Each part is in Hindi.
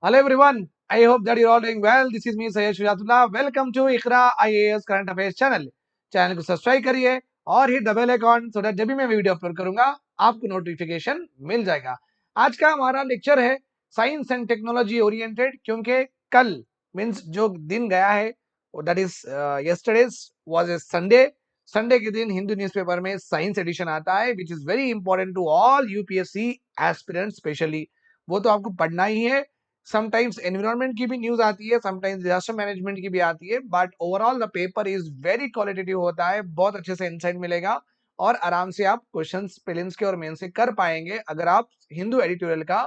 Hello everyone. I hope that you're all doing well. This is me Sayyid Shujatullah. Welcome to Iqra IAS current affairs channel को सब्सक्राइब करिए और hit the bell icon so that जब भी मैं वीडियो अपलोड करूंगा आपको नोटिफिकेशन मिल जाएगा। आज का हमारा लेक्चर है साइंस एंड टेक्नोलॉजी ओरिएंटेड, क्योंकि कल मींस जो दिन गया है that is yesterday's was a Sunday के दिन हिंदू न्यूज़पेपर में साइंस एडिशन आता है which is very important to all UPSC aspirants specially. वो तो आपको पढ़ना ही है। समटाइम्स एनवायरनमेंट की भी न्यूज आती है, समटाइम्स डिजास्टर मैनेजमेंट की भी आती है, but overall the paper is very qualitative होता है। बहुत अच्छे से इंसाइट मिलेगा और आराम से आप क्वेश्चंस प्रीलिम्स के और मेंस के कर पाएंगे अगर आप हिंदू एडिटोरियल का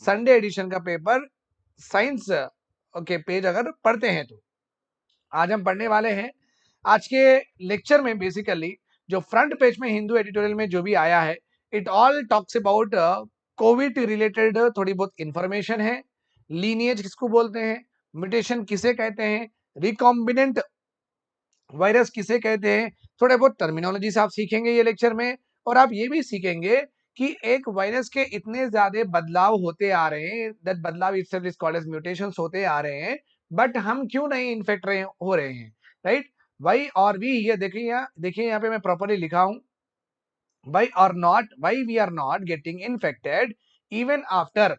संडे एडिशन का पेपर साइंस के पेज अगर पढ़ते हैं तो। आज हम पढ़ने वाले हैं आज के लेक्चर में बेसिकली जो फ्रंट पेज में हिंदू एडिटोरियल में जो भी आया है, it all talks about Covid related थोड़ी बहुत इंफॉर्मेशन है। लीनिएज किसको बोलते हैं, म्यूटेशन किसे कहते हैं, रिकॉम्बिनेंट वायरस किसे कहते हैं, थोड़े बहुत टर्मिनोलॉजी से आप सीखेंगे ये लेक्चर में। और आप ये भी सीखेंगे कि एक वायरस के इतने ज्यादा बदलाव होते आ रहे हैं, दैट बदलाव itself is called as mutations होते आ रहे हैं, बट हम क्यों नहीं इन्फेक्ट हो रहे हैं, राइट। वाई और वी, ये देखिए यहाँ पे मैं प्रॉपरली लिखा हूं, why we are not getting infected even after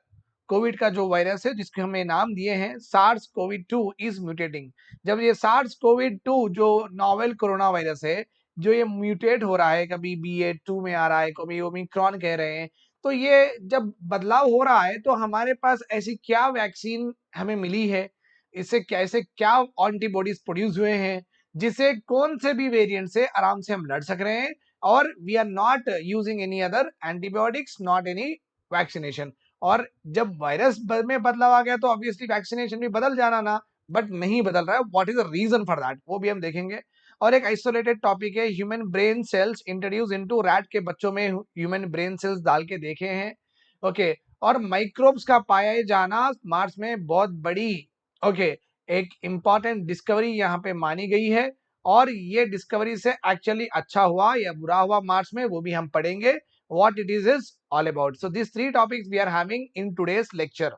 Covid का जो वायरस है जिसके हमें नाम दिए हैं सार्स कोविड 2 इज म्यूटेटिंग। जब ये सार्स कोविड 2 जो नोवेल कोरोना वायरस है, जो ये म्यूटेट हो रहा है, कभी BA.2 में आ रहा है, कभी ओमिक्रॉन कह रहे हैं, तो ये जब बदलाव हो रहा है तो हमारे पास ऐसी क्या वैक्सीन हमें मिली है, इससे कैसे क्या एंटीबॉडीज प्रोड्यूस हुए हैं जिसे कौन से भी वेरिएंट से आराम से हम लड़ सक रहे हैं, और we are not using any other antibiotics, not any vaccination. और जब वायरस में बदलाव आ गया तो ऑब्वियसली वैक्सीनेशन भी बदल जाना ना, बट नहीं बदल रहा है। What is the reason for that वो भी हम देखेंगे। और एक आइसोलेटेड टॉपिक है human brain cells introduce into rat, के बच्चों में ह्यूमन ब्रेन सेल्स डाल के देखे हैं, ओके। और माइक्रोब्स का पाया जाना मार्स में बहुत बड़ी, ओके, एक इंपॉर्टेंट डिस्कवरी यहाँ पे मानी गई है। और ये डिस्कवरी से एक्चुअली अच्छा हुआ या बुरा हुआ मार्स में, वो भी हम पढ़ेंगे what it is all about. So these three topics we are having in today's lecture.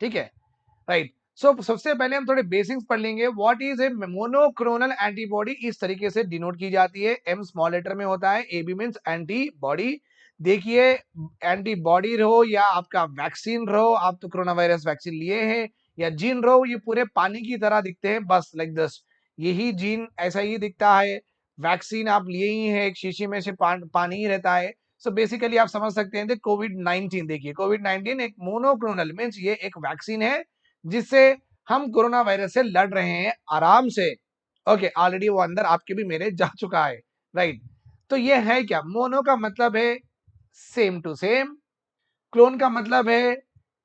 ठीक है, राइट। सो सबसे पहले हम थोड़े बेसिक्स पढ़ लेंगे। What is a monoclonal antibody, इस तरीके से डिनोट की जाती है, एम स्मॉल लेटर में होता है, एबी मींस एंटीबॉडी। देखिए, एंटीबॉडी रहो या आपका वैक्सीन रहो, आप तो कोरोना वायरस वैक्सीन लिए हैं, या जीन रहो, ये पूरे पानी की तरह दिखते हैं, बस लाइक दिस। यही जीन ऐसा ही दिखता है, वैक्सीन आप लिए ही है, एक शीशी में से पानी ही रहता है। सो बेसिकली आप समझ सकते हैं कोविड-19, देखिए कोविड-19 एक मोनोक्लोनल मींस ये एक वैक्सीन है जिससे हम कोरोना वायरस से लड़ रहे हैं आराम से, ओके। ऑलरेडी वो अंदर आपके भी मेरे जा चुका है, राइट। तो ये है क्या, मोनो का मतलब है सेम टू सेम, क्लोन का मतलब है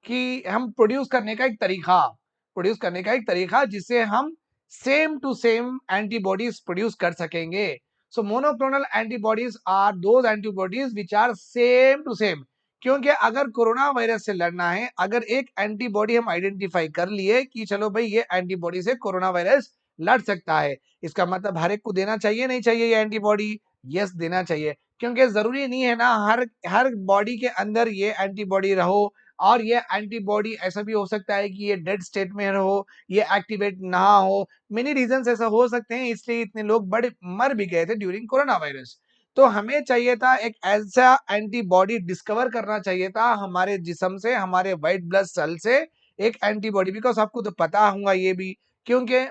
कि हम प्रोड्यूस करने का एक तरीका जिससे हम same to same antibodies produce कर सकेंगे। So monoclonal antibodies are those antibodies which are same to same, क्योंकि अगर कोरोना वायरस से लड़ना है, अगर एक एंटीबॉडी हम आइडेंटिफाई कर लिए कि चलो भाई ये एंटीबॉडी से कोरोना वायरस लड़ सकता है, इसका मतलब हर एक को देना चाहिए नहीं चाहिए ये एंटीबॉडी? यस, देना चाहिए, क्योंकि जरूरी नहीं है ना हर हर बॉडी के अंदर ये एंटीबॉडी रहो। और ये एंटीबॉडी ऐसा भी हो सकता है कि ये डेड स्टेट में रहो, ये एक्टिवेट ना हो, मेनी रीजंस ऐसा हो सकते हैं, इसलिए इतने लोग बड़े मर भी गए थे ड्यूरिंग कोरोना वायरस। तो हमें चाहिए था एक ऐसा एंटीबॉडी डिस्कवर करना चाहिए था हमारे जिस्म से, हमारे व्हाइट ब्लड सेल से एक एंटीबॉडी, बिकॉज आपको तो पता होगा ये भी, क्योंकि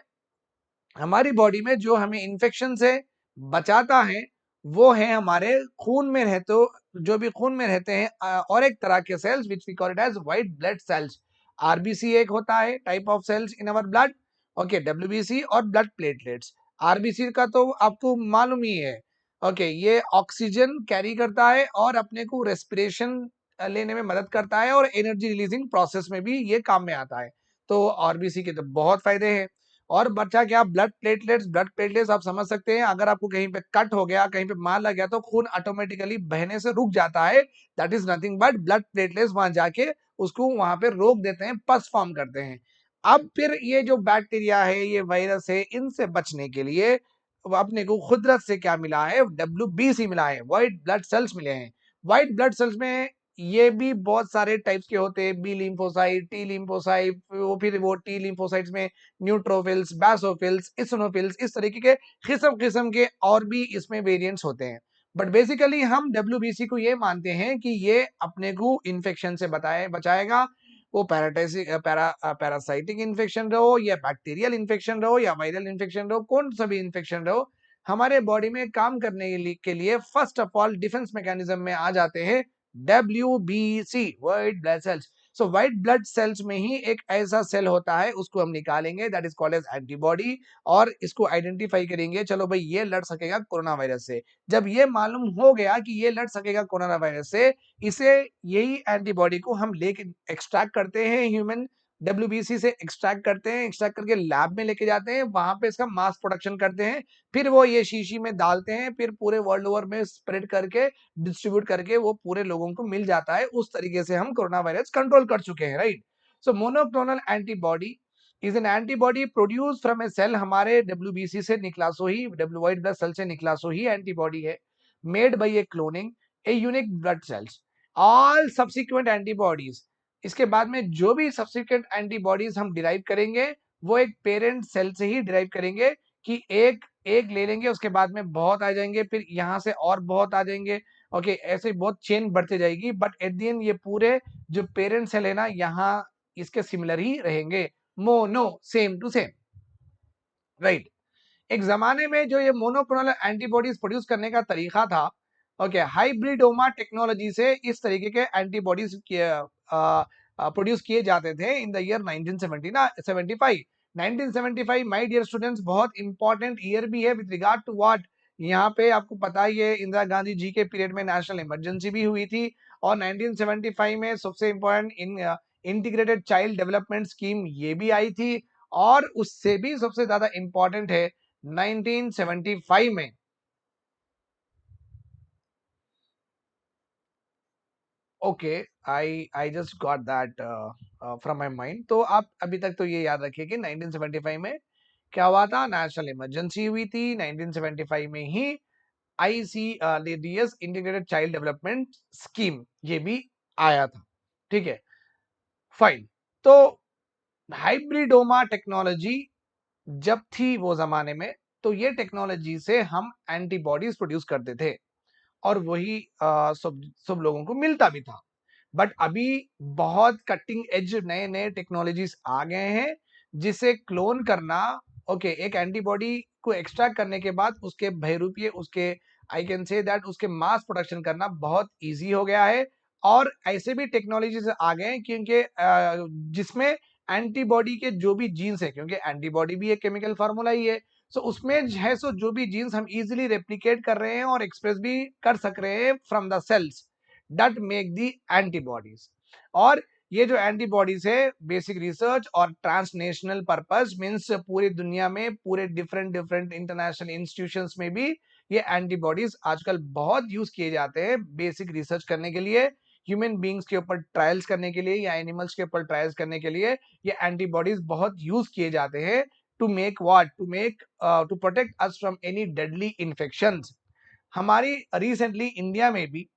हमारी बॉडी में जो हमें इन्फेक्शन से बचाता है वो है हमारे खून में रहते, जो भी खून में रहते हैं और एक तरह के cells which we call it as white blood cells. RBC एक होता है type of cells in our blood, okay, WBC और ब्लड प्लेटलेट्स। आरबीसी का तो आपको मालूम ही है, ओके, ये ऑक्सीजन कैरी करता है और अपने को रेस्पिरेशन लेने में मदद करता है और एनर्जी रिलीजिंग प्रोसेस में भी ये काम में आता है। तो आरबीसी के तो बहुत फायदे हैं। और बचा क्या, ब्लड प्लेटलेट्स आप समझ सकते हैं, अगर आपको कहीं पे कट हो गया, कहीं पे मार लग गया तो खून ऑटोमेटिकली बहने से रुक जाता है, that is nothing but blood platelets वहां जाके उसको वहां पे रोक देते हैं, पस फॉर्म करते हैं। अब फिर ये जो बैक्टीरिया है, ये वायरस है, इनसे बचने के लिए अपने को कुदरत से क्या मिला है, WBC मिला है, व्हाइट ब्लड सेल्स मिले हैं। व्हाइट ब्लड सेल्स में ये भी बहुत सारे टाइप्स के होते हैं, बी लिम्फोसाइट, टी लिम्फोसाइट, वो फिर वो टी लिम्फोसाइट्स में न्यूट्रोफिल्स, बैसोफिल्स, इसिनोफिल्स, इस तरीके के किस्म किस्म के और भी इसमें वेरिएंट्स होते हैं। बट बेसिकली हम डब्ल्यूबीसी को ये मानते हैं कि ये अपने को इन्फेक्शन से बचाएगा। वो पैरासाइटिक इन्फेक्शन रहो या बैक्टीरियल इन्फेक्शन रहो या वायरल इन्फेक्शन रहो, कौन सा भी इन्फेक्शन रहो, हमारे बॉडी में काम करने के लिए first of all defence mechanism में आ जाते हैं WBC, व्हाइट ब्लड सेल्स। सो व्हाइट ब्लड सेल्स में ही एक ऐसा सेल होता है, उसको हम निकालेंगे, that is called as antibody, और इसको आइडेंटिफाई करेंगे, चलो भाई ये लड़ सकेगा कोरोना वायरस से। जब ये मालूम हो गया कि ये लड़ सकेगा कोरोना वायरस से, इसे यही एंटीबॉडी को हम लेके एक्सट्रैक्ट करते हैं, ह्यूमन WBC से एक्सट्रैक्ट करते हैं, एक्सट्रैक्ट करके लैब में लेके जाते हैं, वहां पे इसका मास प्रोडक्शन करते हैं, फिर वो ये शीशी में डालते हैं, फिर पूरे वर्ल्ड ओवर में स्प्रेड करके डिस्ट्रीब्यूट करके वो पूरे लोगों को मिल जाता है। उस तरीके से हम कोरोना वायरस कंट्रोल कर चुके हैं, right. So monoclonal antibody is an antibody produce from a cell, हमारे WBC से निकला सो ही, डब्ल्यू व्हाइट ब्लड सेल से निकला सो ही एंटीबॉडी है, made by a cloning a unique blood cells. All subsequent antibodies, इसके बाद में जो भी सब्सिक्वेंट एंटीबॉडीज हम डिराइव करेंगे, वो एक पेरेंट सेल से ही डिराइव करेंगे, कि एक एक ले लेंगे, उसके बाद में बहुत आ जाएंगे, फिर यहाँ से और बहुत आ जाएंगे, ओके, ऐसे बहुत चेन बढ़ते जाएगी, बट एट द एंड ये पूरे जो पेरेंट सेल है ना, यहाँ इसके सिमिलर ही रहेंगे, mono, same to same, right. एक जमाने में जो ये मोनोक्लोनल एंटीबॉडीज प्रोड्यूस करने का तरीका था, ओके, हाइब्रिडोमा टेक्नोलॉजी से इस तरीके के एंटीबॉडीज प्रोड्यूस किए जाते थे इन द ईयर 1970 ना 75। 1975 माय डियर स्टूडेंट्स बहुत इंपॉर्टेंट ईयर भी है विद रिगार्ड टू व्हाट, यहाँ पे आपको पता ही है इंदिरा गांधी जी के पीरियड में नेशनल इमरजेंसी भी हुई थी, और 1975 में सबसे important integrated child development scheme ये भी आई थी, और उससे भी सबसे ज्यादा इंपॉर्टेंट है 1975 में, okay, I just got that from my mind. तो आप अभी तक तो ये याद रखिए कि 1975 में क्या हुआ था, नेशनल इमरजेंसी हुई थी, 1975 में ही ICDS integrated child development scheme ये भी आया था, ठीक है, फाइन। तो हाइब्रिडोमा टेक्नोलॉजी जब थी वो जमाने में, तो ये टेक्नोलॉजी से हम एंटीबॉडीज प्रोड्यूस करते थे, और वही सब सब लोगों को मिलता भी था। बट अभी बहुत कटिंग एज नए नए टेक्नोलॉजीज आ गए हैं, जिसे क्लोन करना, ओके, एक एंटीबॉडी को एक्सट्रैक्ट करने के बाद उसके बहरूपीय, उसके आई कैन से दैट उसके मास प्रोडक्शन करना बहुत इजी हो गया है। और ऐसे भी टेक्नोलॉजीज आ गए हैं क्योंकि जिसमें एंटीबॉडी के जो भी जीन्स है, क्योंकि एंटीबॉडी भी एक केमिकल फार्मूला ही है, सो उसमें है सो जो भी जीन्स हम इजीली रेप्लिकेट कर रहे हैं और एक्सप्रेस भी कर सक रहे हैं from the cells that make the antibodies। और ये जो एंटीबॉडीज है, बेसिक रिसर्च और ट्रांसनेशनल पर्पस मींस पूरी दुनिया में पूरे डिफरेंट डिफरेंट इंटरनेशनल इंस्टीट्यूशंस में भी ये एंटीबॉडीज आजकल बहुत यूज किए जाते हैं बेसिक रिसर्च करने के लिए, ह्यूमन बींग्स के ऊपर ट्रायल्स करने के लिए या एनिमल्स के ऊपर ट्रायल्स करने के लिए ये एंटीबॉडीज बहुत यूज किए जाते हैं, to make what, to protect us from any deadly infections. हमारी रिसेंटली इंडिया में भी,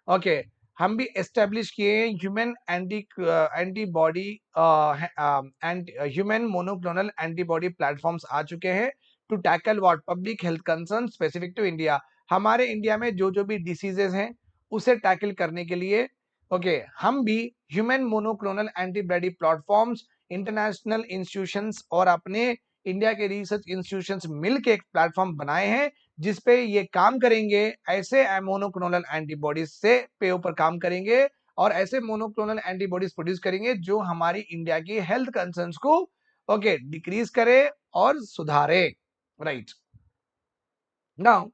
ओके, हम भी एस्टेब्लिश किए human antibody and human monoclonal antibody platforms आ चुके हैं, to tackle what public health concern specific to India. हमारे इंडिया में जो जो भी डिसीजेस हैं उसे टैकल करने के लिए, ओके, हम भी human monoclonal antibody platforms, international institutions और अपने इंडिया के रिसर्च इंस्टीट्यूशंस मिलकर एक प्लेटफॉर्म बनाए हैं, जिसपे ये काम करेंगे, ऐसे मोनोक्लोनल एंटीबॉडीज से पे ऊपर काम करेंगे, और ऐसे मोनोक्लोनल एंटीबॉडीज प्रोड्यूस करेंगे जो हमारी इंडिया की हेल्थ कंसर्न्स को, ओके, डिक्रीज करे और सुधारे, राइट। नाउ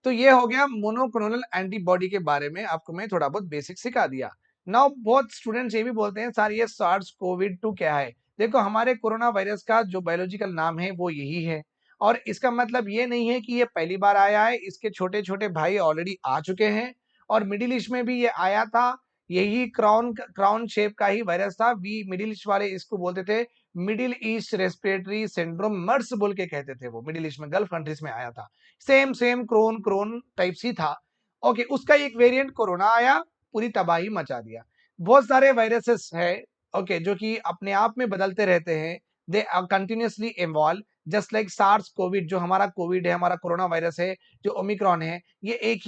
तो ये हो गया मोनोक्लोनल एंटीबॉडी के बारे में, आपको मैं थोड़ा बहुत बेसिक सिखा दिया। नाउ बहुत स्टूडेंट्स ये भी बोलते हैं सर ये सार्स कोविड 2 क्या है। देखो हमारे कोरोना वायरस का जो बायोलॉजिकल नाम है वो यही है, और इसका मतलब ये नहीं है कि ये पहली बार आया है, इसके छोटे छोटे भाई ऑलरेडी आ चुके हैं, और मिडिल ईस्ट में भी ये आया था, यही क्राउन क्राउन शेप का ही वायरस था। वी मिडिल ईस्ट वाले इसको बोलते थे middle east respiratory syndrome, MERS बोल के कहते थे, वो मिडिल ईस्ट में गल्फ कंट्रीज में आया था, same same crown crown type सी था, ओके, उसका एक वेरिएंट कोरोना आया, पूरी तबाही मचा दिया। बहुत सारे वायरसेस है, ओके, जो कि अपने आप में बदलते रहते हैं, they are continuously evolve, just like SARS COVID, जो हमारा कोविड है, हमारा कोरोना वायरस है, जो ओमिक्रॉन है, ये एक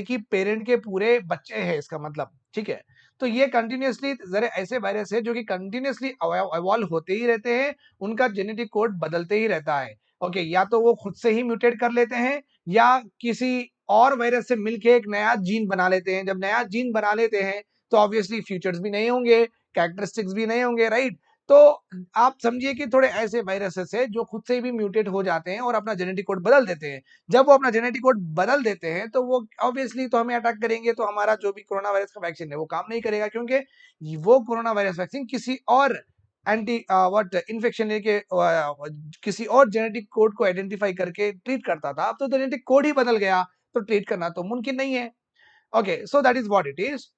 ही पेरेंट के पूरे बच्चे हैं, इसका मतलब, ठीक है। तो ये कंटिन्यूअसली जरा ऐसे वायरस है जो कि कंटिन्यूअसली इवॉल्व होते ही रहते हैं, उनका जेनेटिक कोड बदलते ही रहता है, ओके। या तो वो खुद से ही म्यूटेट कर लेते हैं, या किसी और वायरस से मिलके एक नया जीन बना लेते हैं। जब नया जीन बना लेते हैं तो ऑब्वियसली फीचर्स भी नहीं होंगे, कैरेक्टरिस्टिक्स भी नहीं होंगे, राइट। तो आप समझिए कि थोड़े ऐसे वायरसेस है जो खुद से भी म्यूटेट हो जाते हैं और अपना जेनेटिक कोड बदल देते हैं। जब वो अपना जेनेटिक कोड बदल देते हैं तो वो ऑब्वियसली तो हमें अटैक करेंगे, तो हमारा जो भी कोरोना वायरस का वैक्सीन है वो काम नहीं करेगा, क्योंकि वो कोरोना वायरस वैक्सीन किसी और एंटी व्हाट इन्फेक्शन के किसी और जेनेटिक कोड को आइडेंटिफाई करके ट्रीट करता था। अब तो जेनेटिक कोड ही बदल गया, तो ट्रीट करना तो मुमकिन नहीं है। Okay, so that is what it is.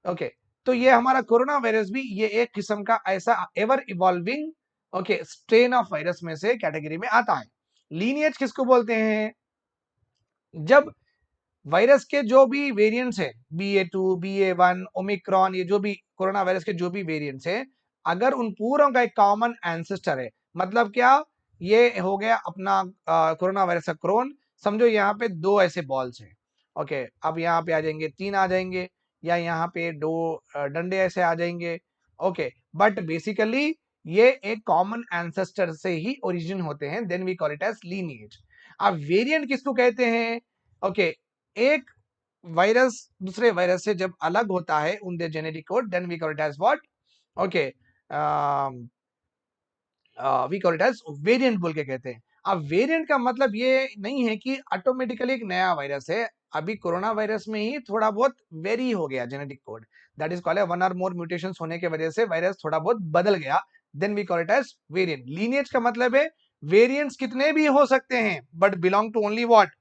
Okay, तो ये हमारा कोरोना वायरस भी ये एक किस्म का ऐसा ever evolving, okay, strain of virus में से कैटेगरी में आता है। लीनिएज किसको बोलते हैं? जब वायरस के जो भी वेरिएंट्स है, BA.2, BA.1, ओमिक्रॉन, ये जो भी कोरोना वायरस के जो भी वेरिएंट्स है, अगर उन पूरों का एक कॉमन एंसेस्टर है, मतलब क्या, ये हो गया अपना कोरोना वायरस का क्रोन। समझो यहाँ पे दो ऐसे बॉल्स हैं, ओके। अब यहाँ पे आ जाएंगे, तीन आ जाएंगे, या यहाँ पे दो डंडे ऐसे आ जाएंगे, ओके। बट बेसिकली ये एक कॉमन एंसेस्टर से ही ओरिजिन होते हैं, then we call it as lineage. अब वेरिएंट किसको कहते हैं? ओके, एक वायरस दूसरे वायरस से जब अलग होता है on their genetic code, then we call it as what, okay, we call it as variant बोल के कहते हैं। अब वेरिएंट का मतलब ये नहीं है कि ऑटोमेटिकली एक नया वायरस है। अभी कोरोना वायरस में ही थोड़ा बहुत वेरी हो गया genetic code, that is called one और मोर म्यूटेशंस होने के वजह से वायरस थोड़ा बहुत बदल गया, then we call it as variant. Lineage का मतलब है वेरिएंट्स कितने भी हो सकते हैं but belong to only what,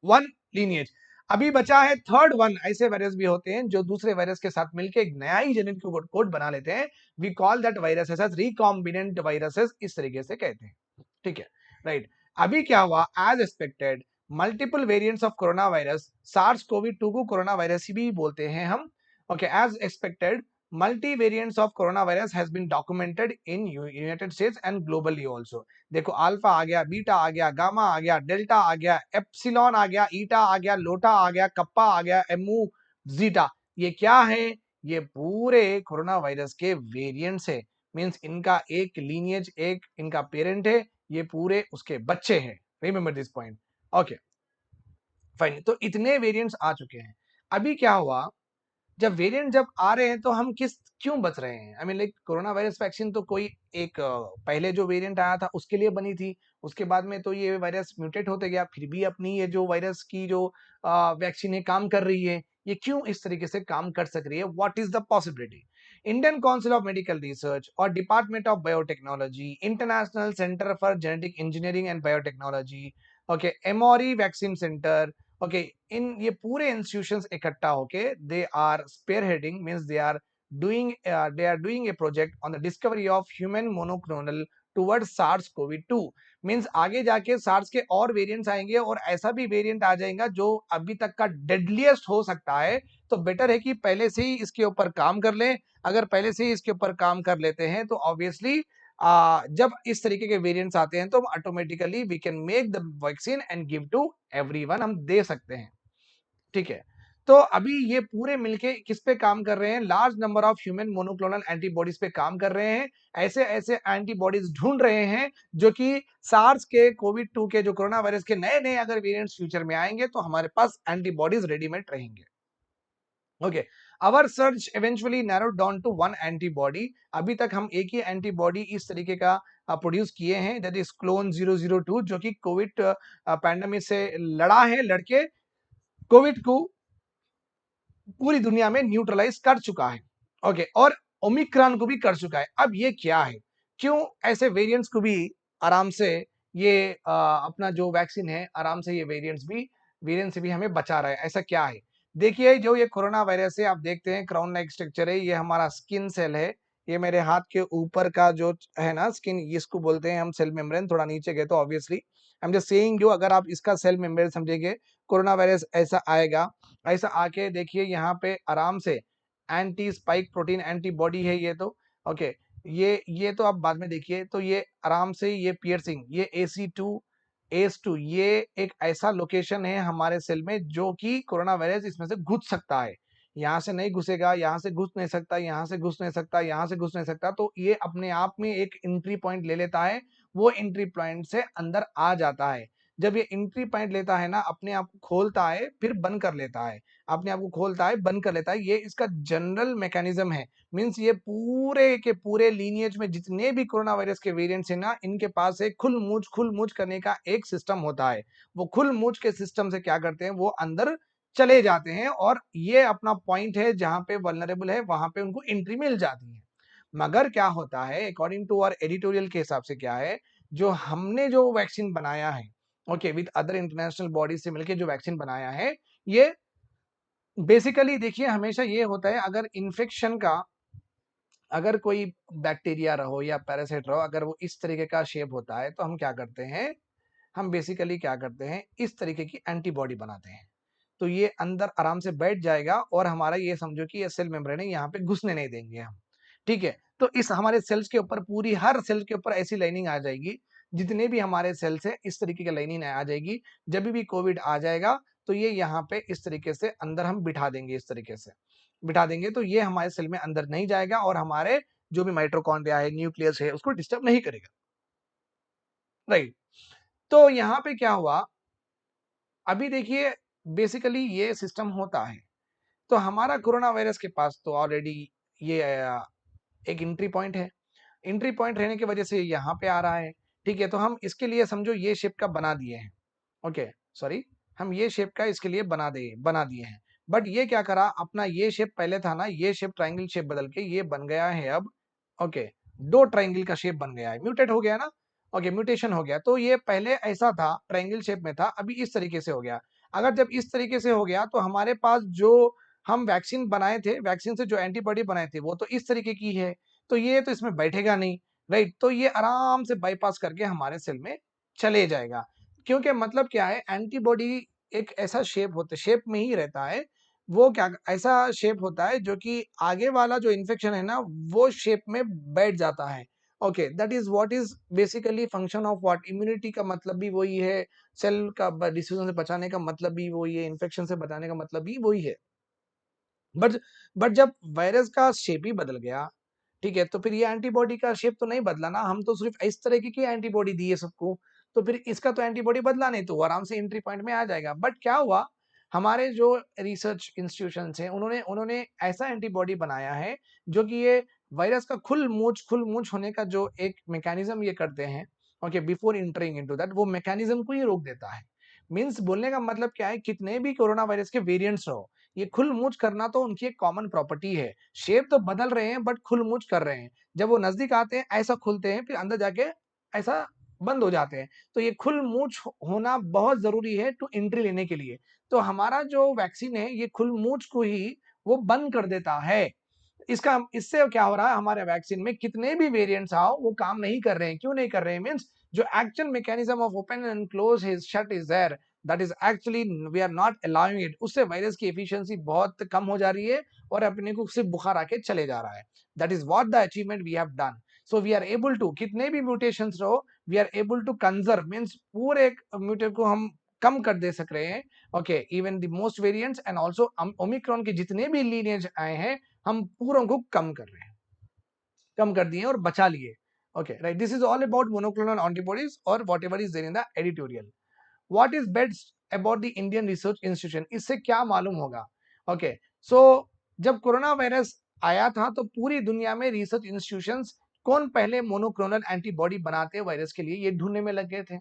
one lineage. अभी बचा है थर्ड वन, ऐसे वायरस भी होते हैं जो दूसरे वायरस के साथ मिलकर एक नया ही जेनेटिक कोड बना लेते हैं, we call that viruses as recombinant viruses, इस तरीके से कहते हैं, ठीक है, राइट। अभी क्या हुआ, as expected multiple variants of corona virus, SARS CoV 2 को कोरोना वायरस ही भी बोलते हैं हम, okay. As expected multi variants of corona virus has been documented in United States and globally also. देखो, अल्फा आ गया, बीटा आ गया, गामा आ गया, डेल्टा आ गया, एप्सिलॉन आ गया, ईटा आ गया, लोटा आ गया, कप्पा आ गया, एमू, जीटा, ये क्या है? ये पूरे कोरोना वायरस के वेरिएंट्स है, मींस इनका एक लीनिएज, एक इनका पेरेंट है, ये पूरे उसके बच्चे हैं। Remember this point, okay, fine. तो इतने वेरिएंट्स आ चुके हैं। अभी क्या हुआ, जब वेरिएंट जब आ रहे हैं तो हम क्यों बच रहे हैं? I mean like corona virus vaccine तो कोई एक पहले जो वेरिएंट आया था उसके लिए बनी थी, उसके बाद में तो ये वायरस म्यूटेट होते गया, फिर भी अपनी ये जो वायरस की जो वैक्सीन है काम कर रही है। ये क्यों इस तरीके से काम कर सक रही है? What is the possibility? Indian council of medical research और department of biotechnology, international centre for genetic engineering and biotechnology, okay, Emory vaccine centre, okay, इन ये पूरे इंस्टीट्यूशंस इकट्ठा होके they are spearheading, means they are doing a project on the discovery of human monoclonal towards SARS CoV 2। Means आगे जाके सार्स के और वेरिएंट्स आएंगे और ऐसा भी वेरिएंट आ जाएगा जो अभी तक का डेडलीस्ट हो सकता है। तो बेटर है कि पहले से ही इसके ऊपर काम कर लें। अगर पहले से ही इसके ऊपर काम कर लेते हैं तो ऑब्वियसली जब इस तरीके के वेरिएंट्स आते हैं तो automatically we can make the vaccine and give to everyone, हम दे सकते हैं, ठीक है। तो अभी ये पूरे मिलके किस पे काम कर रहे हैं? Large number of human monoclonal antibodies पे काम कर रहे हैं। ऐसे ऐसे एंटीबॉडीज ढूंढ रहे हैं जो कि सार्स के कोविड 2 के जो कोरोना वायरस के नए नए अगर वेरिएंट्स फ्यूचर में आएंगे तो हमारे पास एंटीबॉडीज रेडीमेड रहेंगे, okay. Our search eventually narrowed down to one antibody. अभी तक हम एक ही एंटीबॉडी इस तरीके का प्रोड्यूस किए हैं, दैट इज क्लोन 002, जो कि कोविड पैंडेमिक से लड़ा है, लड़के कोविड को पूरी दुनिया में न्यूट्रलाइज कर चुका है, ओके, और ओमिक्रॉन को भी कर चुका है। अब ये क्या है, क्यों ऐसे वेरिएंट्स को भी आराम से ये अपना जो वैक्सीन है आराम से ये वेरिएंट से भी हमें बचा रहा है? ऐसा क्या है? देखिए, जो ये कोरोना वायरस है, आप देखते हैं क्राउन लाइक स्ट्रक्चर है, ये हमारा स्किन सेल है। ये मेरे हाथ के ऊपर का जो है ना स्किन, इसको बोलते हैं हम सेल मेम्ब्रेन। थोड़ा नीचे गए तो obviously I am just saying, जो अगर आप इसका सेल मेम्ब्रेन समझेंगे, कोरोना वायरस ऐसा आएगा, ऐसा आके देखिए यहाँ पे आराम से एंटी स्पाइक प्रोटीन एंटीबॉडी है ये तो। ओके, ये तो आप बाद में देखिए, तो ये आराम से ये पियर्सिंग, ये AC2 ACE2 ये एक ऐसा लोकेशन है हमारे सेल में जो कि कोरोना वायरस इसमें से घुस सकता है। यहाँ से नहीं घुसेगा, यहाँ से घुस नहीं सकता, यहाँ से घुस नहीं सकता, यहाँ से घुस नहीं सकता, तो ये अपने आप में एक एंट्री पॉइंट ले लेता है, वो एंट्री पॉइंट से अंदर आ जाता है। जब ये एंट्री पॉइंट लेता है ना, अपने आप को खोलता है फिर बंद कर लेता है, अपने आप को खोलता है बंद कर लेता है, ये इसका जनरल मैकेनिज्म है। मींस ये पूरे के पूरे लीनिएज में जितने भी कोरोना वायरस के वेरिएंट्स है ना, इनके पास एक खुल मूच करने का एक सिस्टम होता है। वो खुल मूच के सिस्टम से क्या करते हैं, वो अंदर चले जाते हैं और ये अपना पॉइंट है जहां पे वल्नरेबल है, वहां पे उनको एंट्री मिल जाती है। मगर क्या होता है, अकॉर्डिंग टू आवर एडिटोरियल के हिसाब से क्या है, जो हमने जो वैक्सीन बनाया है, okay, with other international body से मिलकर जो वैक्सीन बनाया है, ये बेसिकली देखिए हमेशा ये होता है, अगर इन्फेक्शन का, अगर कोई बैक्टीरिया रहो या पैरासाइट रहो, अगर वो इस तरीके का शेप होता है, तो हम क्या करते हैं, हम बेसिकली क्या करते हैं, इस तरीके की एंटीबॉडी बनाते हैं। तो ये अंदर आराम से बैठ जाएगा और हमारा ये समझो कि ये सेल मेम्ब्रेन है, यहाँ पे घुसने नहीं देंगे हम। ठीक है, तो इस हमारे सेल्स के ऊपर, पूरी हर सेल के ऊपर ऐसी लाइनिंग आ जाएगी, जितने भी हमारे सेल्स है इस तरीके की लाइनिंग आ जाएगी। जब भी कोविड आ जाएगा तो ये यहाँ पे इस तरीके से अंदर हम बिठा देंगे, इस तरीके से बिठा देंगे, तो ये हमारे सेल में अंदर नहीं जाएगा और हमारे जो भी माइटोकॉन्ड्रिया है, न्यूक्लियस है, उसको डिस्टर्ब नहीं करेगा। राइट, तो यहाँ पे क्या हुआ, अभी देखिए बेसिकली ये सिस्टम होता है, तो हमारा कोरोना वायरस के पास तो ऑलरेडी ये एक एंट्री पॉइंट है, एंट्री पॉइंट रहने की वजह से यहाँ पे आ रहा है। ठीक है, तो हम इसके लिए समझो ये शेप का बना दिए हैं, ओके, सॉरी, हम ये शेप का इसके लिए बना दिए हैं। बट ये क्या करा, अपना ये शेप पहले था ना, ये शेप ट्राइंगल शेप बदल के ये बन गया है अब, ओके, दो ट्राइंगल का शेप बन गया है, म्यूटेट हो गया ना, ओके, म्यूटेशन हो गया। तो ये पहले ऐसा था, ट्राइंगल शेप में था, अभी इस तरीके से हो गया। अगर जब इस तरीके से हो गया, तो हमारे पास जो हम वैक्सीन बनाए थे, वैक्सीन से जो एंटीबॉडी बनाए थे, वो तो इस तरीके की है, तो ये तो इसमें बैठेगा नहीं। राइट, तो ये आराम से बाईपास करके हमारे सेल में चले जाएगा। क्योंकि मतलब क्या है, एंटीबॉडी एक ऐसा शेप में ही रहता है, वो क्या ऐसा शेप होता है जो कि आगे वाला जो इन्फेक्शन है ना, वो शेप में बैठ जाता है। Okay, that is what is basically function of what, immunity का मतलब भी वही है, सेल का डिसीजन से बचाने का मतलब भी वही है, इन्फेक्शन से बचाने का मतलब भी वही है। बट बट जब वायरस का शेप ही बदल गया, ठीक है, तो फिर ये एंटीबॉडी का शेप तो नहीं बदला ना, हम तो सिर्फ इस तरीके की एंटीबॉडी दी है सबको, तो फिर इसका तो एंटीबॉडी बदला नहीं, तो वो आराम से एंट्री पॉइंट में आ जाएगा। बट क्या हुआ, हमारे जो रिसर्च इंस्टीट्यूशन हैं, उन्होंने उन्होंने ऐसा एंटीबॉडी बनाया है जो कि ये वायरस का खुल मूच होने का जो एक मैकेनिज्म ये करते हैं, okay, before entering into that, वो मैकेनिज्म को ही रोक देता है। मींस बोलने का मतलब क्या है, कितने भी कोरोना वायरस के वेरिएंट्स रहो, ये खुल-मूच करना तो उनकी एक कॉमन प्रॉपर्टी है। शेप तो बदल रहे हैं बट खुल-मूच कर रहे हैं। जब वो नज़दीक आते हैं ऐसा खुलते हैं, फिर अंदर जाके ऐसा बंद हो जाते हैं। तो ये खुल-मूच होना बहुत ज़रूरी है टू एंट्री लेने के लिए। तो हमारा जो वैक्सीन है, ये खुल-मूच को ही वो बंद कर देता है। इसका इससे क्या हो रहा है, हमारे वैक्सीन में कितने भी वेरिएंट्स आओ, वो काम नहीं कर रहे हैं। क्यों नहीं कर रहे हैं? मीन्स जो actual mechanism of open and close his shut is there, that is actually we are not allowing it. उससे वायरस की एफिशिएंसी बहुत कम हो जा रही है और अपने को सिर्फ बुखार आके चले जा रहा है। That is what the achievement we have done. So we are able to, कितने भी म्यूटेशंस रहो, we are able to conserve, means पूरे म्यूटेट को हम कम कर दे सक रहे हैं। Okay, even the most variants and also Omicron के जितने भी लीनिएज आए हैं, हम पूरों को कम कर रहे हैं, कम कर दिए और बचा लिए। Okay, right, this is all about monoclonal antibodies और whatever is there in the editorial. What is best about the Indian research institution, इससे क्या मालूम होगा। ओके, सो जब कोरोना वायरस आया था, तो पूरी दुनिया में रिसर्च इंस्टीट्यूशंस कौन पहले मोनोक्लोनल एंटीबॉडी बनाते हैं वायरस के लिए, ये ढूंढने में लग गए थे।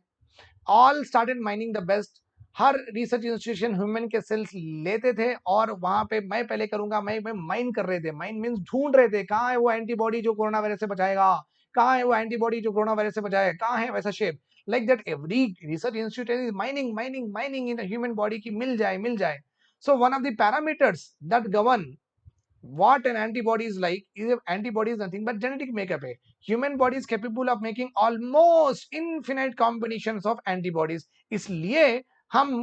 All started mining the best. Her research institution human के सेल्स लेते थे और वहां पे मैं पहले करूंगा, मैं माइन कर रहे थे, माइन मींस ढूंढ रहे थे, कहाँ है वो एंटीबॉडी जो कोरोना वायरस से बचाएगा, कहाँ है वो एंटीबॉडी जो कोरोना वायरस से बचाएगा, कहाँ है वैसा shape. Like that every research institute is mining in human body की मिल जाए मिल जाए। So one of the parameters that govern what an antibody is like is, antibody is nothing but genetic makeup है। human body is capable of making almost infinite combinations of antibodies। इसलिए हम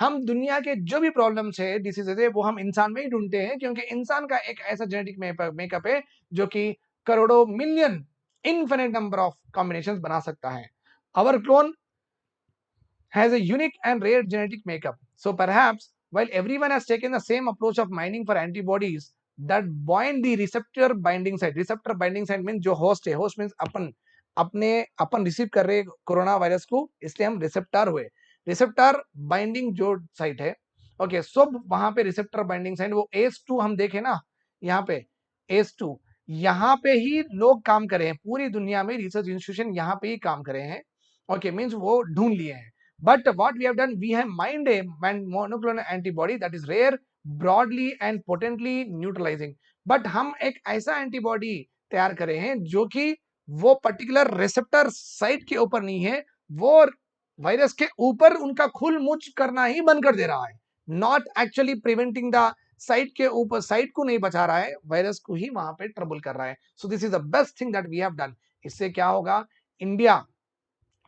हम दुनिया के जो भी प्रॉब्लम्स है, डिसीजेज है, वो हम इंसान में ही ढूंढते हैं, क्योंकि इंसान का एक ऐसा जेनेटिक मेकअप है जो कि करोड़ों million infinite number of combinations बना सकता है. Our clone has a unique and rare genetic makeup. So perhaps while everyone has taken the same approach of mining for antibodies that bind the receptor binding site means जो host है, host means अपन रिसीव कर रहे कोरोना वायरस को, इसलिए हम रिसेप्टर हुए. रिसेप्टर बाइंडिंग जो साइट है, ओके, सब वहां पे रिसेप्टर बाइंडिंग साइट, वो ACE2 हम देखे ना, यहाँ पे ACE2, यहाँ पे ही लोग काम करे हैं, पूरी दुनिया में रिसर्च इंस्टीट्यूशन यहाँ पे ही काम करे हैं. ओके, मीन्स वो ढूंढ लिए हैं. But what we have done, we have mined a monoclonal antibody that is rare, broadly and potently neutralizing. But हम एक ऐसा एंटीबॉडी तैयार करे हैं जो कि वो पर्टिकुलर रिसेप्टर साइट के ऊपर नहीं है, वो वायरस के ऊपर उनका खुल मुच करना ही बंद कर दे रहा है. Not actually preventing the site के ऊपर, साइट को नहीं बचा रहा है, वायरस को ही वहां पे ट्रबल कर रहा है. So this is the best thing that we have done. इससे क्या होगा, India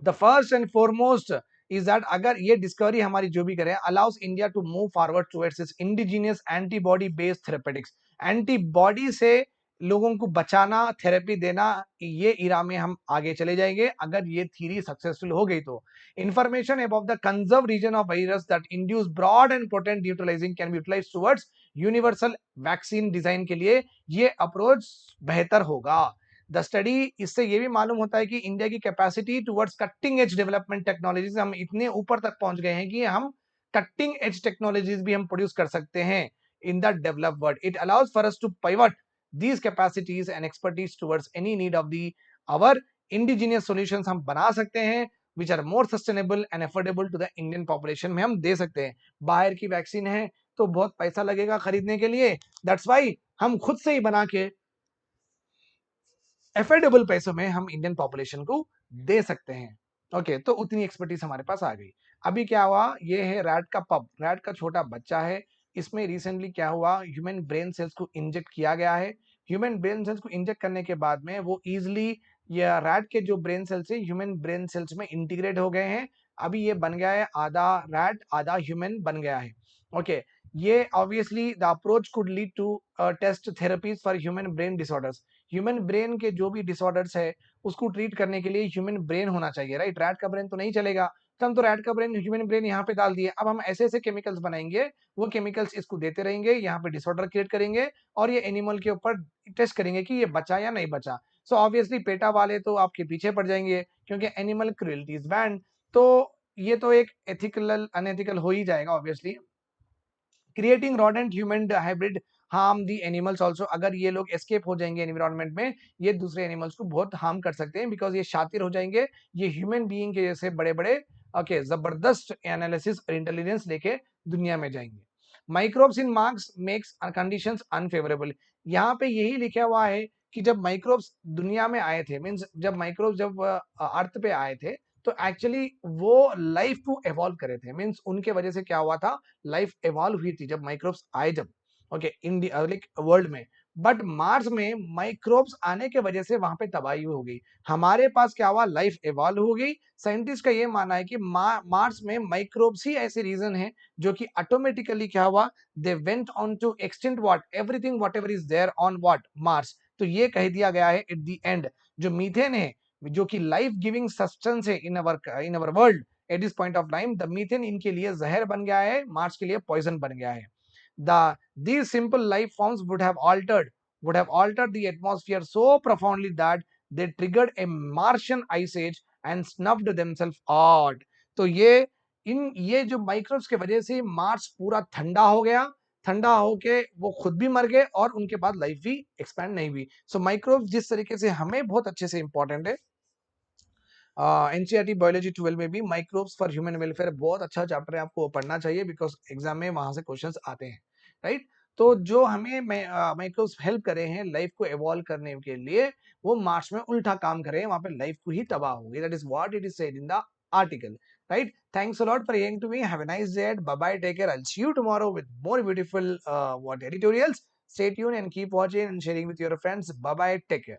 the first and foremost is that, अगर ये डिस्कवरी हमारी जो भी करें, allows India to move forward towards its indigenous antibody based therapeutics. Antibody से लोगों को बचाना, थेरेपी देना, ये इरा में हम आगे चले जाएंगे अगर ये थ्योरी सक्सेसफुल हो गई तो. Information about the conserve region of virus that induce broad and potent neutralising can be utilised towards universal vaccine design के लिए ये अप्रोच बेहतर होगा. द स्टडी, इससे ये भी मालूम होता है कि इंडिया की capacity towards cutting edge development technologies, हम इतने ऊपर तक पहुंच गए हैं कि हम कटिंग एज टेक्नोलॉजीज भी हम प्रोड्यूस कर सकते हैं in the developed world. It allows for us to pivot these capacities and expertise towards any need of the our indigenous solutions हम बना सकते हैं, which are more sustainable and affordable to the Indian population में हम दे सकते हैं. बाहर की वैक्सीन है तो बहुत पैसा लगेगा खरीदने के लिए, that's why हम खुद से ही बना के एफोर्डेबल पैसों में हम इंडियन पॉपुलेशन को दे सकते हैं. ओके, तो उतनी एक्सपर्टीज हमारे पास आ गई. अभी क्या हुआ, ये है रैट का पप, रैट का छोटा बच्चा है. इसमें रिसेंटली क्या हुआ, ह्यूमन ब्रेन सेल्स को इंजेक्ट किया गया है. ह्यूमन ब्रेन सेल्स को इंजेक्ट करने के बाद में वो इजिली, या रैट के जो ब्रेन सेल्स है ह्यूमन ब्रेन सेल्स में इंटीग्रेट हो गए हैं. अभी ये बन गया है आधा रैट आधा ह्यूमन बन गया है. ओके, ये obviously the approach could lead to test therapies for human brain disorders. Human brain के जो भी डिसऑर्डर्स है उसको ट्रीट करने के लिए ह्यूमन ब्रेन होना चाहिए, राइट. रैट का ब्रेन तो नहीं चलेगा, तो हम तो रैट का ब्रेन, ह्यूमन ब्रेन यहाँ पे डाल दिए. अब हम ऐसे ऐसे केमिकल्स बनाएंगे, वो केमिकल्स इसको देते रहेंगे, यहाँ पे डिसऑर्डर क्रिएट करेंगे और ये एनिमल के ऊपर टेस्ट करेंगे कि ये बचा या नहीं बचा. सो ऑब्वियसली पेटा वाले तो आपके पीछे पड़ जाएंगे क्योंकि एनिमल क्रुएल्टी इज बैंड. तो ये तो एक एथिकल अनएथिकल हो ही जाएगा obviously. Creating rodent human hybrid harm the animals also. अगर ये लोग एस्केप हो जाएंगे एनवायरमेंट में, ये दूसरे एनिमल्स को बहुत हार्म कर सकते हैं, बिकॉज ये शातिर हो जाएंगे, ये ह्यूमन बीइंग के जैसे बड़े बड़े ओके जबरदस्त एनालिसिस और इंटेलिजेंस लेके दुनिया में जाएंगे. Microbes in marks makes conditions unfavourable. यहाँ पे यही लिखा हुआ है कि जब माइक्रोब्स दुनिया में आए थे, मीन्स जब माइक्रोब्स जब अर्थ पे आए थे, तो एक्चुअली वो लाइफ को एवॉल्व करे थे, मीन्स उनके वजह से क्या हुआ था, लाइफ एवॉल्व हुई थी जब माइक्रोब्स आए, जब ओके इंडिया लाइक वर्ल्ड में. बट मार्स में माइक्रोब्स आने के वजह से वहां पे तबाही हो गई. हमारे पास क्या हुआ, लाइफ एवॉल्व हो गई. साइंटिस्ट का ये मानना है कि मार्स में माइक्रोब्स ही ऐसे रीजन है जो कि ऑटोमेटिकली क्या हुआ, they went on to extend what everything whatever is there on what Mars. तो ये कह दिया गया है एट द एंड, जो मीथेन है जो कि लाइफ गिविंग सब्सटेंस है in our world, at this point of time the methane इनके लिए जहर बन गया है, मार्स के लिए पॉइजन बन गया है. These simple life forms would have altered the atmosphere so profoundly that they triggered a Martian ice age and snuffed themselves out. तो ये जो माइक्रोब्स के वजह से मार्स पूरा ठंडा हो गया, ठंडा होके वो खुद भी मर गए और उनके बाद लाइफ भी एक्सपैंड नहीं हुई. सो माइक्रोब्स जिस तरीके से हमें बहुत अच्छे से इंपॉर्टेंट है, एनसीईआरटी बायोलॉजी 12 में भी माइक्रोब्स फॉर ह्यूमन वेलफेयर बहुत अच्छा चैप्टर है, आपको पढ़ना चाहिए बिकॉज एग्जाम में वहां से क्वेश्चंस आते हैं, राइट. तो जो हमें माइक्रोब्स हेल्प करे हैं लाइफ को एवॉल्व करने के लिए, वो मार्स में उल्टा काम करे हैं, वहां पे लाइफ को ही तबाह हो गई. That is what it is said in the article, right. Thanks a lot for hearing to me. Have a nice day. Bye bye, take care. I will see you tomorrow with more beautiful what editorials. Stay tuned and keep watching and sharing with your friends. Bye bye, take care.